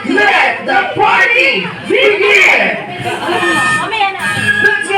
Let the party begin! Let's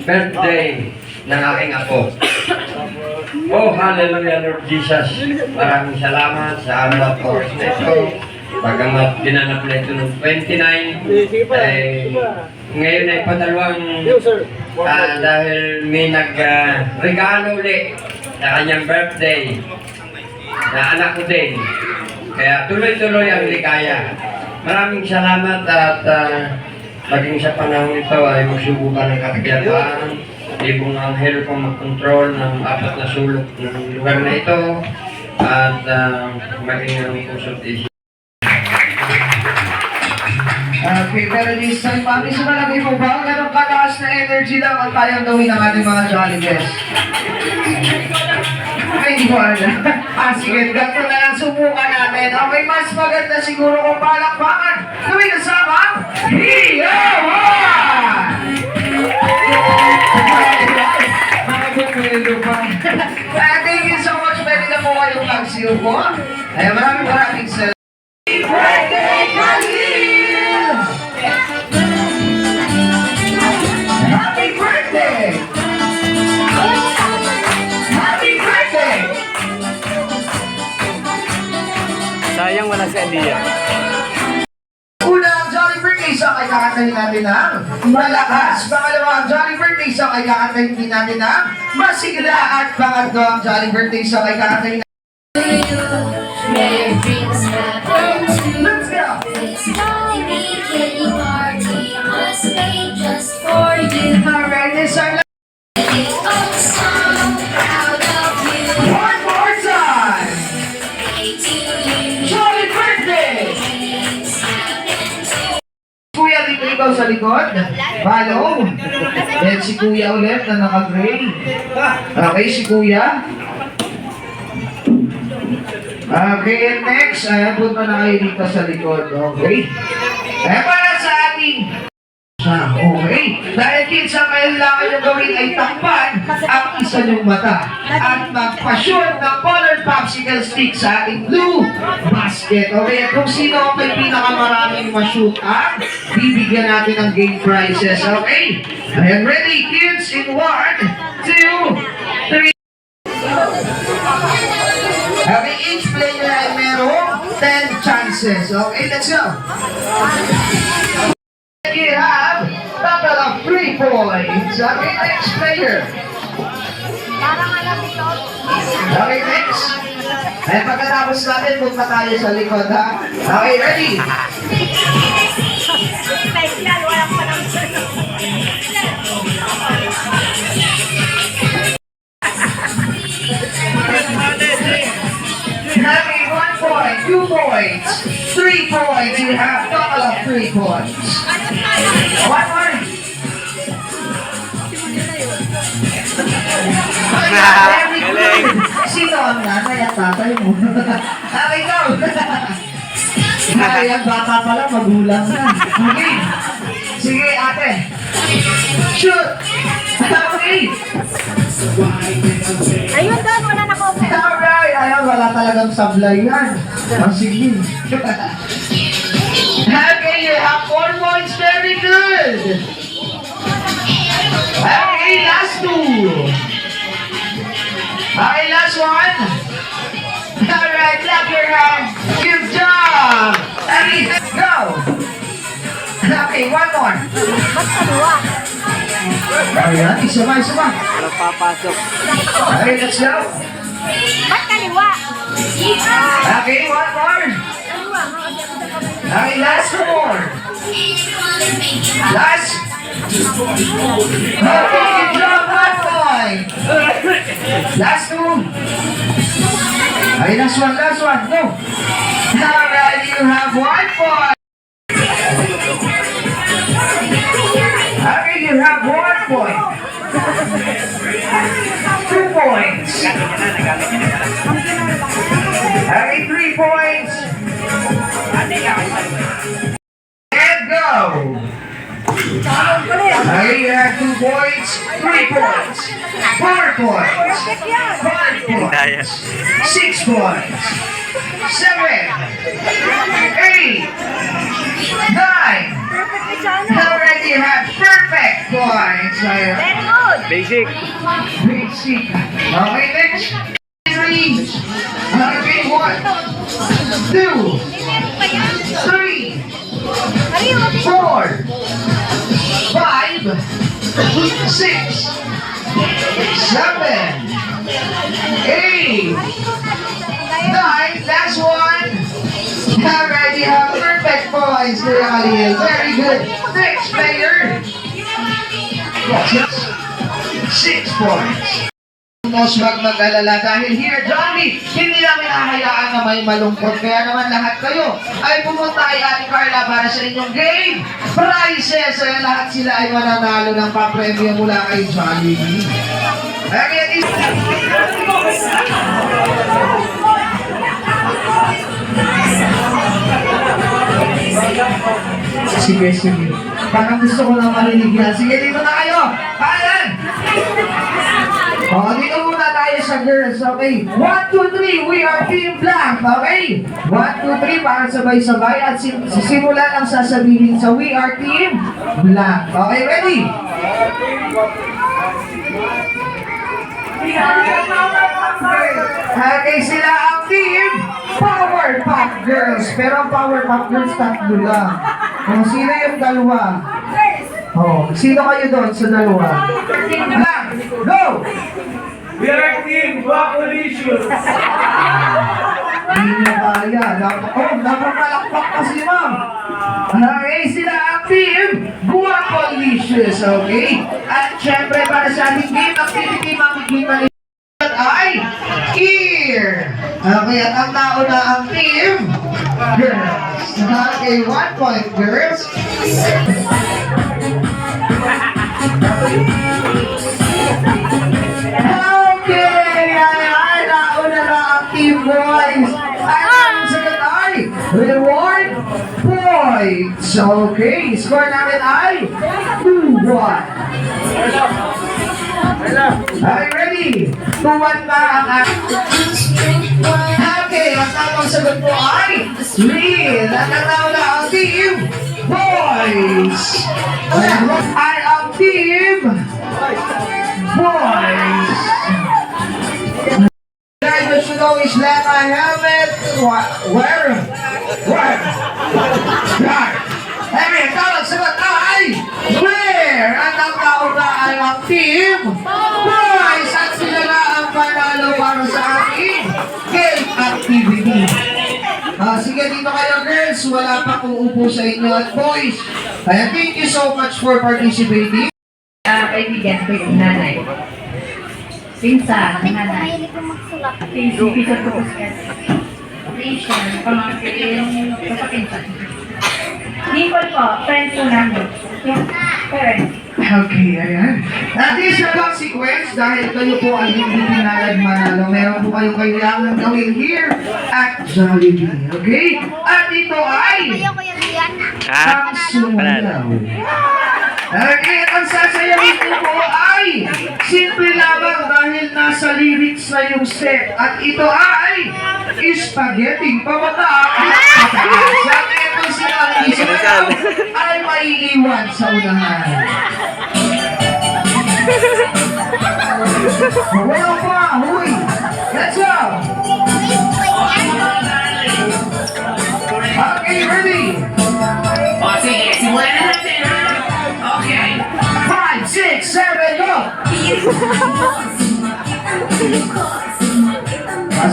birthday ng aking apo. Oh, hallelujah, Lord Jesus. Maraming salamat sa araw at oras na ito. Bagamat ginanap na ito ng 29, ngayon ay padalawang dahil may nag-regalo ulit sa kanyang birthday na anak ko din. Kaya tuloy-tuloy ang ligaya. Maraming salamat at maging sa panahon ito ay magsubukan ng kapagyataan. Ibong anghel kong mag-control ng 4 na sulok ng lugar na ito at maging ang puso't isip. Okay, pero this time, Mami, sa malagay mo ba, ganun kalakas na energy lang ang kayang gawin ng ating mga Jolly Guests? Ay, hindi ko alam. Sige, ganito na lang subukan natin. Okay, mas maganda siguro kung palakpakan. Gawin kasama, Hiyawan! Thank you so much. Pwede na po kayong magsiupo. Ay, maraming salamat. Birthday, Khalil! Happy birthday! Happy birthday! Sayang wala si Aliyah. Una, ang Jolly Birthday sa kay kakatayin natin ng malakas. Pangalawa, ang Jolly Birthday sa kay kakatayin natin ng masigla. At pangatlo, ang Jolly Birthday sa kay kakatayin natin. Merry Christmas, Let's go! this tiny kitty party was made just for you. Alright, this our Oh, so proud of you. one more time! Hey to you. Jolly Birthday! Kuya, dito ikaw sa likod. Follow. Then si Kuya ulit na naka-gray. Okay, si Kuya. Okay, and next, punta na kayo dito sa likod. Okay? Para sa ating okay. Dahil kids, ang kailangan nyo gawin ay takpan ang isa nyong mata at magpa-shoot ng colored popsicle stick sa ating blue basket. Okay, at kung sino ang may pinakamaraming ma-shoot bibigyan natin ng game prizes. Okay? Ayan, ready, kids, in 1, 2, 3. Okay, each player ay merong 10 chances. Okay, let's go. You have total of 3 points. Okay, next player. Okay, next. Eh, pagkatapos natin, punta tayo sa likod, ha? Okay, ready? Having 1 point, 2 points, 3 points. You have total of 3 points. One more. Very good. Sino ang nanay at tatay mo? Okay, go. Ay, ang bata pala, magulang na. Okay. Sige, ate. Shoot. Okay. Ayun doon, wala na ko. Alright, ayaw, wala talagang sablay yan. Oh, sige. Okay, you have 4 points. Very good. Okay, last 2. Okay, last one. Alright, clap your hands. Good job. Okay, go. Okay, one more. Ba't kaliwa? Ayan, isa pa. Walang papasok. Okay, let's go. Ba't kaliwa? Okay, one more. Okay, last more. Last. Okay, good job, 1 point. Last 2. Okay, last one, go. Alright, you have 1 point. Okay, you have 1 point. 2 points. Okay, 3 points. And go. Okay, you have 2 points, 3 points, 4 points, 5 points, 6 points, 7, 8, 9. Already have perfect points. Very good. Basic. Basic. Okay, next. 3. Okay, 1, 2, 3, Kaliwa. 4, 5, 6, 7, 8, 9. Last one. Alright, you have perfect points, Kuya Khalil. Very good. Next player. 6 points. Most wag mag-alala dahil here, Johnny, hindi namin hahayaan na may malungkot. Kaya naman lahat kayo ay pumunta kay Ate Carla para sa inyong game prizes. Kaya lahat sila ay mananalo ng papremyo mula kay Johnny. Again, sige. Parang gusto ko lang marinig yan. Sige, dito na kayo. Ayan! Dito muna tayo sa girls, okay? 1, 2, 3, we are Team Blank, okay? 1, 2, 3, para sabay-sabay at simula lang sasabihin sa we are Team Blank. Okay, ready? Okay, sila ang Team Powerpuff Girls. Pero ang Powerpuff Girls, tatlo lang. Sino yung dalawa? Sino kayo doon sa dalawa? Blank, go! We are Team Guapolicious. Hindi niya kaya. Dapat malakpak pa si ma'am. Okay, sila ang Team Guapolicious, okay? At syempre, para sa ating game activity, makikita niyo ay ear. Okay, at ang nauna ang Team Girls. Okay, 1 point, girls. Okay, ay, nauna na ang Team Boys. At ang sagot ay reward points. Okay, score namin ay 2-1. Are you ready? 2-1 na ang okay, ang tamang sagot po ay real. At ang nauna ang Team Boys. Ay ang Team Boys. Guys, what you know is let my helmet. Where? Hey, tawag sagot ay where? At ang nauna ay ang Team Boys. At sila na ang panalo para sa ating game dito kayo girls, wala pa uupo sa inyo at boys. Kaya thank you so much for participating. Kaibigan ko yung nanay. Pinsa, nanay. Pinsa ko po siya. Rachel, pamangkin, kapatid. Nicole po, friend po namin. Yung parents. Okay, ayan. At this na consequence, dahil kayo po ay hindi pinalad manalo, meron po kayong kailangan gawin here at Jollibee. Okay? At ito ay ang sumulaw. Okay, at ang sasayawin ko po ay simple lamang dahil nasa lyrics na yung set. At ito ay spaghetti pamataas. At ito sila ang isa ay maiiwan sa unahan. Wala pa, huy! Let's go! Okay, ready? O sige, simulan na natin ha. Okay. 5, 6, 7, go!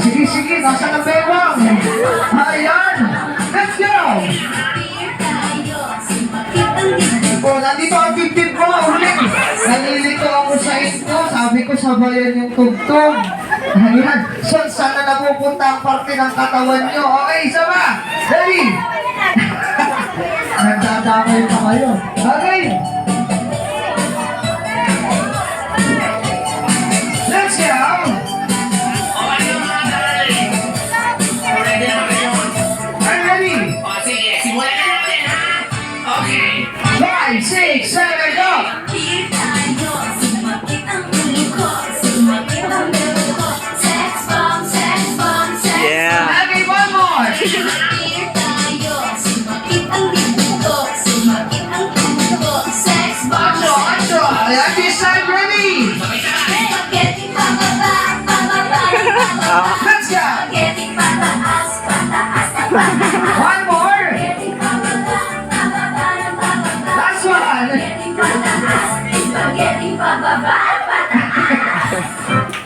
Sige, nasa ng bewang. Ayan! Let's go! O, nandito ang tip-tip ko, ulit. Nalilito ako sa inyo. Sabi ko, sabayan yung tugtog. Ayan. So, saan na napupunta ang parte ng katawan nyo? Okay, isa ba? Ready? Nagdadamay pa kayo. Okay. Let's go! Okay mga darling. Ready na kayo? I'm ready. O sige, simulan na natin ha. Okay. 5, 6, 7, go! Yeah. Okay, one more. Acho. Ayan, this side ready. Let's go. One more. Last one.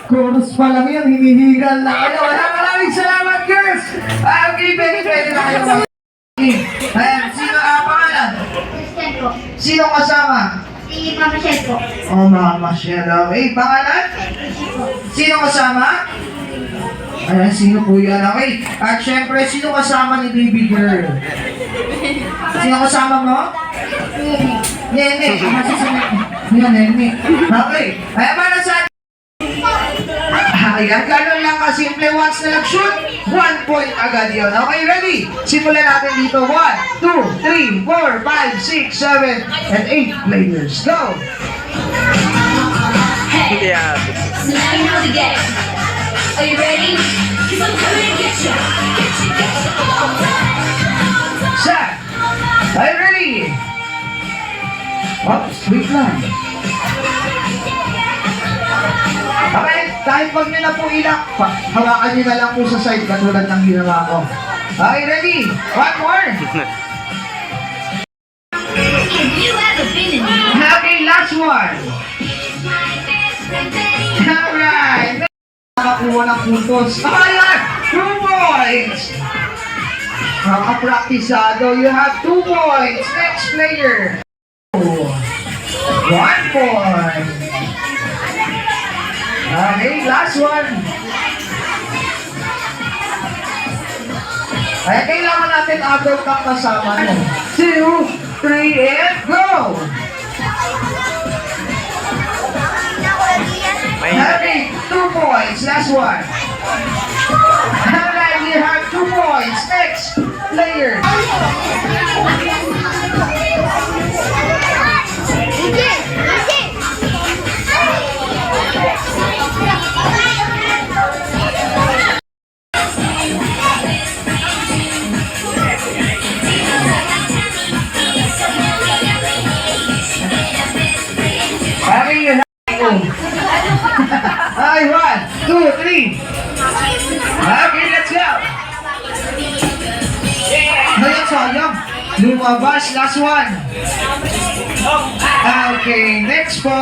Chorus pa lang yan, hinihigal na kayo. Maraming salamat, girls. Okay, pwede na kayo. Ayan, sino ang pangalan? Christian po. Sino kasama? Si Mama Shell po. Oh, Mama Shell. Okay, pangalan? Sino kasama? Ayan, sino po yan? Okay. At syempre, sino kasama ni baby girl? Sino kasama mo? Nene. Yan, Nene. Okay. Ayan, para sa ayan, gano'n lang kasimple. Once na nag-shoot, 1 point agad yun. Okay, ready? Simulan natin dito. 1, 2, 3, 4, 5, 6, 7, and 8 players. Go! Yeah. So now you know the game. Are you ready? 'Cause I'm coming to get you. Get you. Set! Are you ready? Oops, wait lang. Okay, kahit wag nyo na po ilak, hawakan nyo na lang po sa side katulad ng ginawa ko. Okay, ready? One more. Have you ever been in love? Okay, last one. Alright. Nakakuha ng puntos. Ayan! 2 points! Nakapraktisado, you have 2 points. Next player. 1 point. Okay, last one. Kaya kailangan natin agad kang kasama mo. 2, 3, and go! Okay, 2 points. Last one. Alright, you have 2 points. Next player. Okay, you have Ay, 1, 2, 3. Okay, let's go. Ayan, sayang. Lumabas, last one. Okay, next po.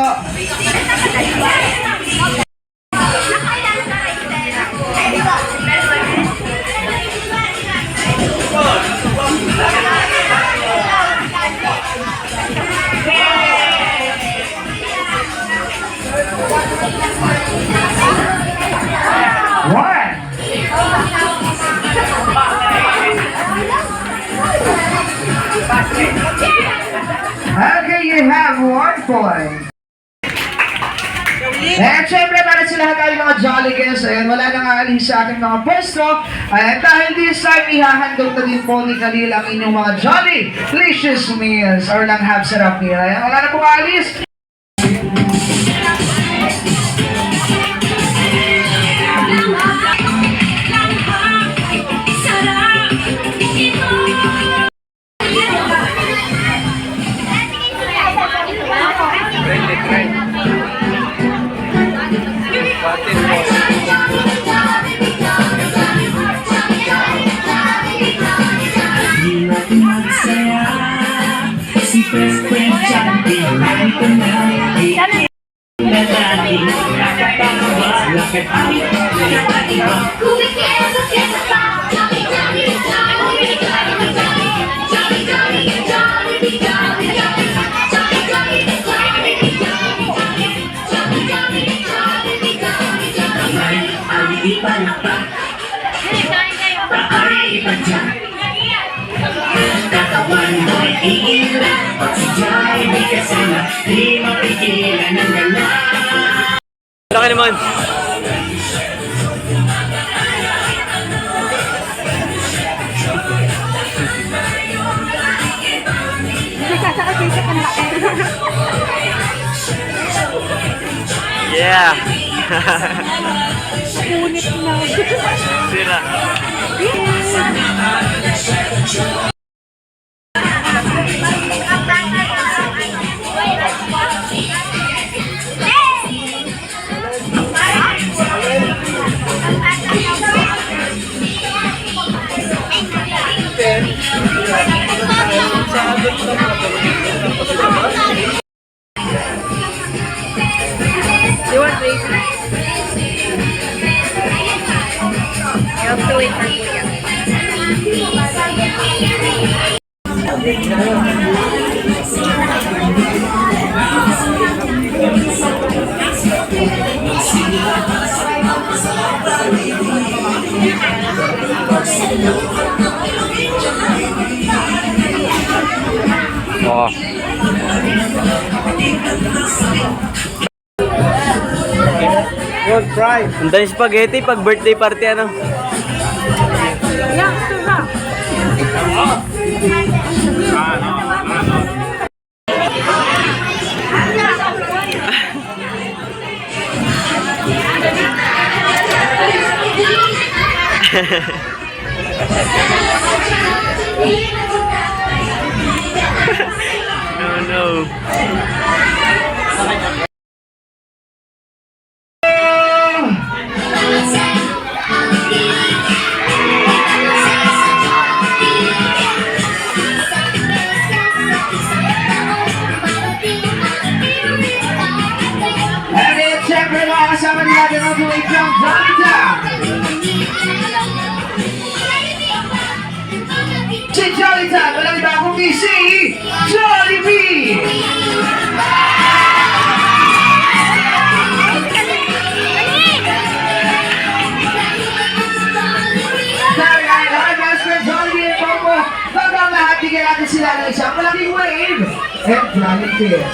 you have 1 point. At syempre para sa lahat tayo mga Jolly guests, ayan, wala nang aalis sa ating mga pwesto. Ayan, dahil this time, ihahandog na din po ni Khalil ang inyong mga Jolly Delicious Meals or lang have sarap meal. Ayan, wala na pong aalis. Katawan mo'y iilan pag si Joy may kasama, di mapigilan ang gala. Laki naman. Yeah. Sila. You want wait? You have to wait for Kuya. Oh. Ang dami spaghetti pag birthday party ano. No, no. And syempre mga kasama natin ang tuloy from Florida. Si Jolly Tan, walang iba kundi si Jollibee! Dahil lahat ng Square Jollibee and Coco, bagang lahat bigyan natin sila ng isang malaking wave and flying kiss.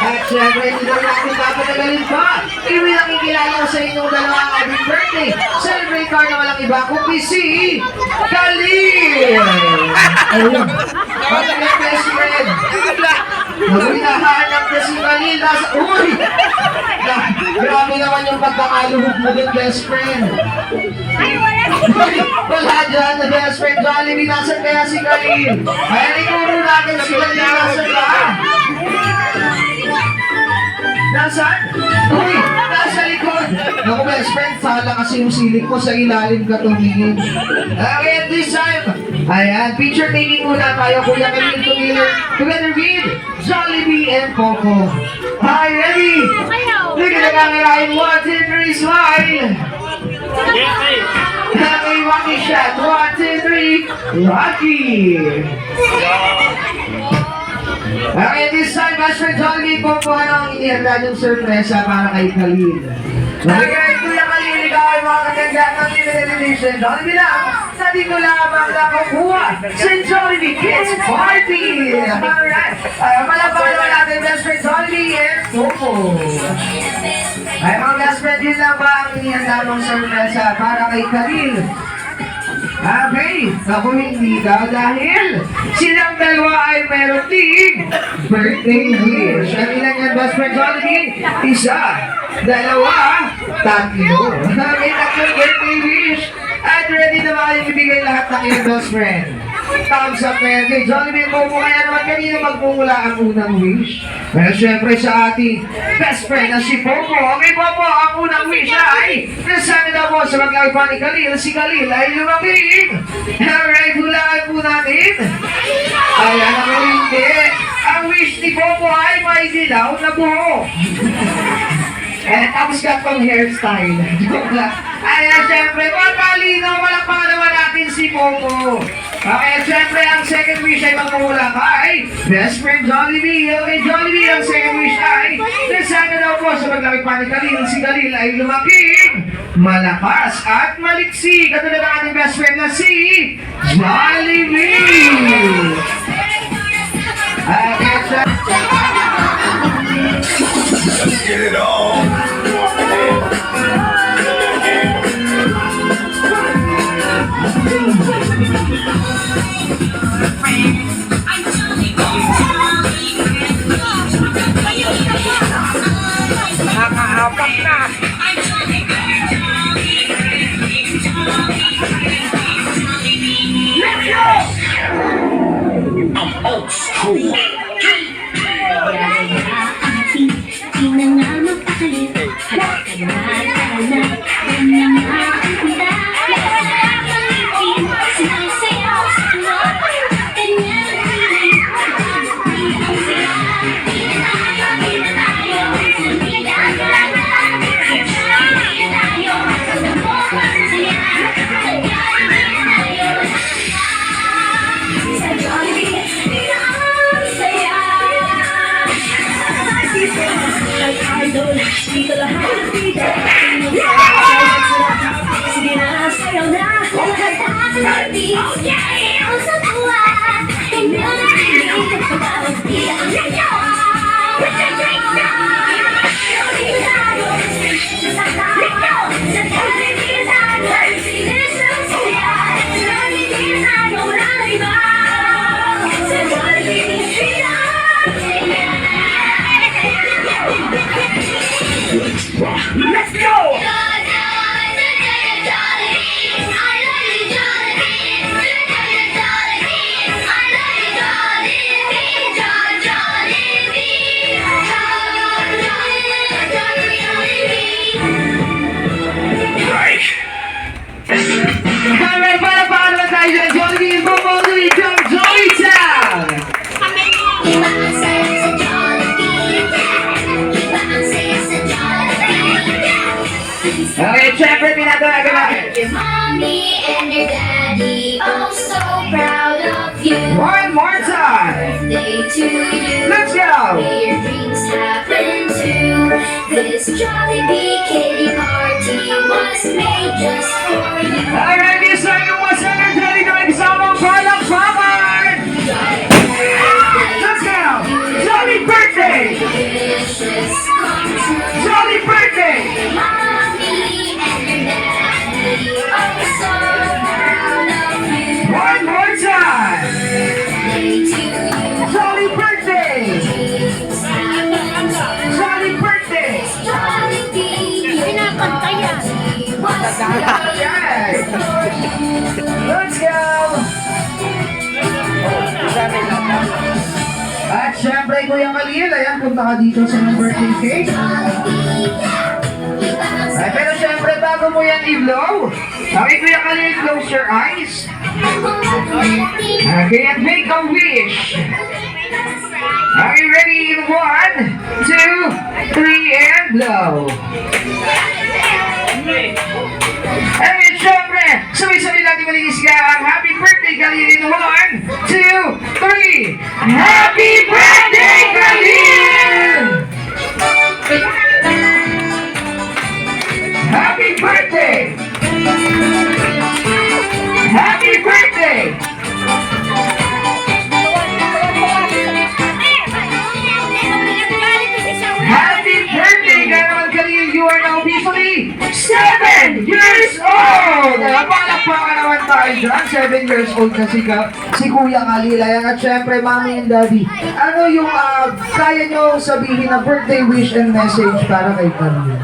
At syempre, hindi na natin papatagalin pa. Iwi lang ikilala ko sa inyong dalawang happy birthday. Celebrate card na walang iba kundi si Khalil! Ayun. Pag-alit best friend. Nahanap na si Khalil. Uy! Grabe naman yung pagkakaluhog mo din, best friend. Wala dyan na best friend Jollibee. Nasaan kaya si Khalil? Ayan, ikuro natin si Khalil. Nasaan ba? Nasaan? Uy! Nasa likod! Naku, best friend, sala kasi yung silik ko sa ilalim ka tumingin. Okay, at this time, ayan, picture taking muna tayo, Kuya Khalil together with Jollibee and Coco. Hi, ready? Look at the camera in 1, 2, 3, smile! Okay, Rocky shot, 1, 2, 3, Rocky! Okay, this time, best friend Jollibee, Coco, ano ang inihanda yung sorpresa para kay Khalil? Okay, Kuya Khalil, ikaw ay mga katanda ng Television. Dahil bilang, sa dito lamang nakakuha sa Jollibee Kids Party. Alright. Malapakan naman natin best friend Jollibee and Coco. Ay mga best friend, yun lang ba ang inihanda mong sorpresa para kay Khalil? Okay, ako hindi daw dahil silang dalawa ay meron ding birthday wish. Ang ilan yan, best friend Jollibee? Isa, dalawa, tatlo. May tatlong birthday wish. At ready na ba kayong ibigay lahat ng iyong best friend? Thumbs up na yan. Kay Jollibee mo kaya naman kanina magmumula ang unang wish. Pero syempre sa ating best friend na si Popo. Okay Popo, ang unang wish ay nasana daw po sa maglawag pa ni Khalil. Si Khalil ay lumabing. Alright, hulaan po natin. Ayan ako hindi. Ang wish ni Popo ay may dilaw na buhok. Tapos ka pang hairstyle. Joke lang. Ayan, syempre, matalino, malakpakan naman natin si Popo. Okay, syempre, ang second wish ay magmumula kay best friend Jollibee. Okay, Jollibee, ang second wish ay nasana daw po sa maglawig pa ni Khalil. Si Khalil ay lumaking, malakas at maliksi. Katulad ng ating best friend na si Jollibee. Okay, Get it on. Nakaapak na. Di na nga magpakalit. Halika na, tara na. Yan na nga ang handa. Pangipin, sinasayaw sa tuwa. Ganyan ang feeling. Ang saya. Di na tayo, di na tayo. Di na tayo. Di na tayo. Sa mo, masasaya. Sa Jollibee tayo. Sa Jollibee, di na ang saya. Idol, dito lahat dito. Sige na, sayaw na. Happy, yeah, ang sa tuwa. Ganyan ang feeling. Pagkawag tila ang sayaw. Sa Jollibee tayo. Sa Jollibee tayo. Isang saya. Sa Jollibee tayo. Walang iba. Sa Jollibee tayo. Let's go! Right. Alright, para naman tayo sa Jollibee and Popo to become Jolly Town! Iba ang saya sa Jollibee. Iba ang saya sa Jollibee. Okay, syempre, pinatawagan natin. Your mommy and your daddy, oh so proud of you. One more time! Birthday to you. Let's go! May your dreams happen too. This Jollibee kitty party was made just for you. Alright, this time yung mas energetic na kasama Product Power! Let's go! Jolly birthday! Wishes come true. Jolly birthday! Mommy and your daddy, oh so proud of you. One more time! Birthday to you. Jolly birthday! Dreams happen too. Jolly birthday! Jollibee, pinapantaya. Alright! Let's go! At syempre, Kuya Khalil, ayan, punta ka dito sa mga birthday cake. Ay, pero syempre, bago mo yan i-blow, okay, Kuya Khalil, close your eyes. Okay, and make a wish. Are you ready? In 1, 2, 3, and blow. And syempre, sabay-sabay natin maligisga ang happy birthday, Khalil. In 1, 2, 3. Happy birthday, Khalil! Happy birthday! years old! Palakpakan naman tayo dyan. 7 years old na si Kuya Kalilayan. At syempre, Mami and Daddy, ano yung kaya nyo sabihin na birthday wish and message para kay Kalila?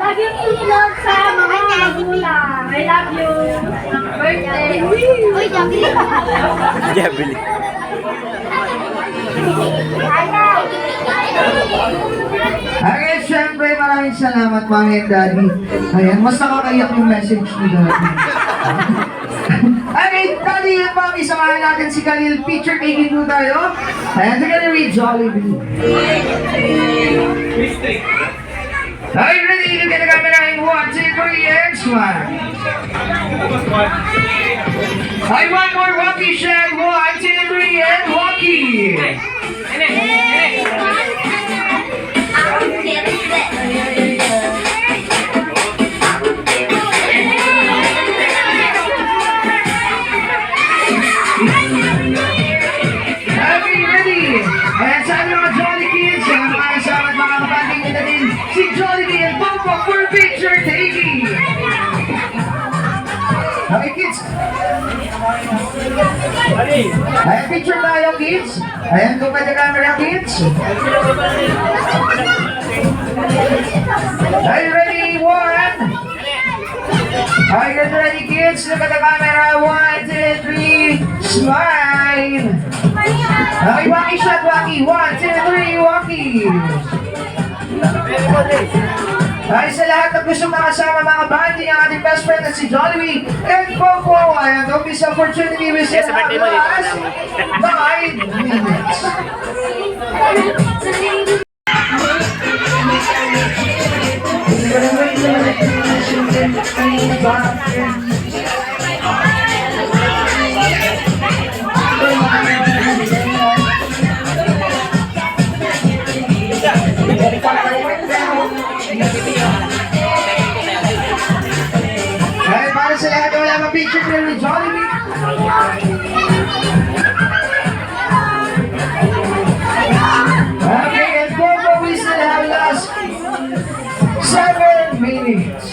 Laging isunod sa mga magulang. I love you. Birthday. Uy, Javi. Jabili. Again, syempre, maraming salamat, Mami and Daddy. Ayan, mas nakakaiyak yung message ni Daddy. Okay, Daddy and Mami, samahan natin si Khalil. Picture taking po tayo. Ayan, together with Jollibee. Are you ready? Look at the camera in 1, 2, 3, and smile. I want more walkie shag. 1, 2, 3, and walkie. Okay, ready? Ayan, sa ating mga Jolly Kids, ang mga kasama at mga kapating nila din, si Jollibee and Popo for picture taking. Okay, kids. Ayan, picture tayo, kids. Ayan, look at the camera, kids. Are you ready? 1. Are you ready, kids? Look at the camera. 1, 2, 3. Smile. Okay, walkie shot, walkie. 1, 2, 3, walkie. Ay, sa lahat na gusto makasama mga bandi ang ating best friend na si Jollibee and Popo. Ayan, don't miss opportunity. We still have last 5 minutes. Ay, para sa lahat na wala mag-picture kayo with Jollibee. Okay, and Popo, we still have last 7 minutes.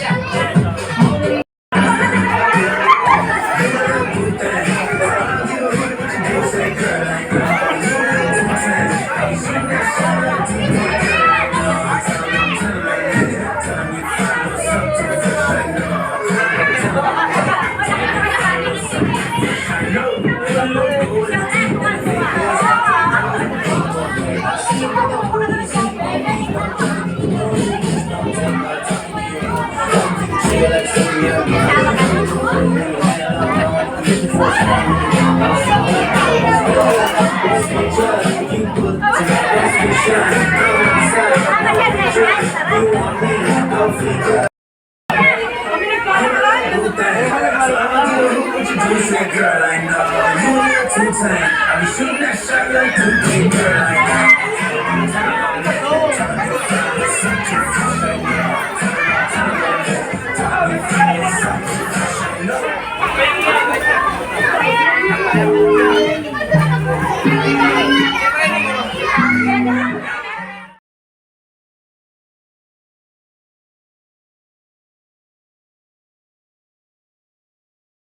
Girl, I know you a little too tame. I be shooting that shot like 2K, girl, I know.